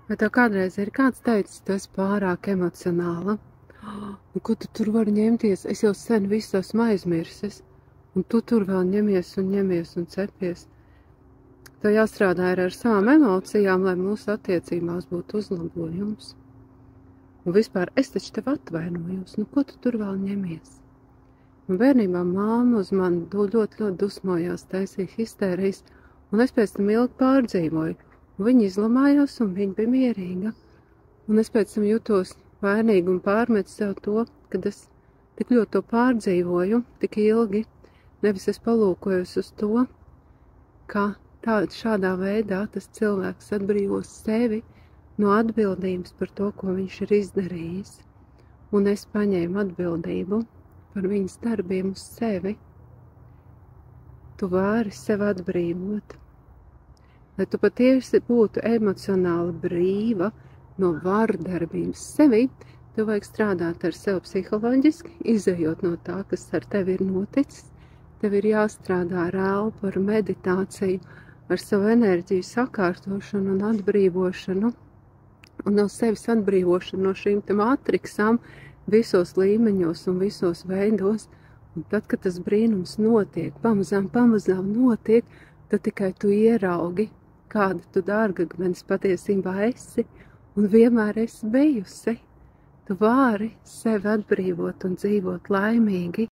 Vai tev kādreiz ir kāds teicis, tu esi pārāk emocionāla? Un ko tu tur vari ņemties? Es jau sen visu esmu aizmirsis. Un tu tur vēl ņemies un cepies. Tev jāstrādā ar savām emocijām, lai mūsu attiecībās būtu uzlabojums. Un vispār es taču tev atvainojos. Nu, ko tu tur vēl ņemies? Un bērnībā māma uz mani ļoti dusmojās, taisīja histērijas. Un es pēc tam ilgi pārdzīvoju. Viņa izlamājās un viņa bija mierīga. Un es pēc tam jutos vainīgi un pārmetu sev to, kad es tik ļoti to pārdzīvoju, tik ilgi. Nevis es palūkojos uz to, ka šādā veidā tas cilvēks atbrīvos sevi no atbildības par to, ko viņš ir izdarījis. Un es paņēmu atbildību par viņas darbiem uz sevi. Tu vari sevi atbrīvot. Lai tu patiesi būtu emocionāli brīva no vardarbības sevi, tev vajag strādāt ar sevi psiholoģiski, izejot no tā, kas ar tevi ir noticis. Tev ir jāstrādā ar elpu, ar meditāciju, ar savu enerģiju sakārtošanu un atbrīvošanu. Un no sevis atbrīvošanu no šīm te matriksām visos līmeņos un visos veidos. Un tad, kad tas brīnums notiek, pamazām notiek, tad tikai tu ieraugi, kāda tu dārgakmenis patiesībā esi un vienmēr esi bijusi. Tu vari sevi atbrīvot un dzīvot laimīgi.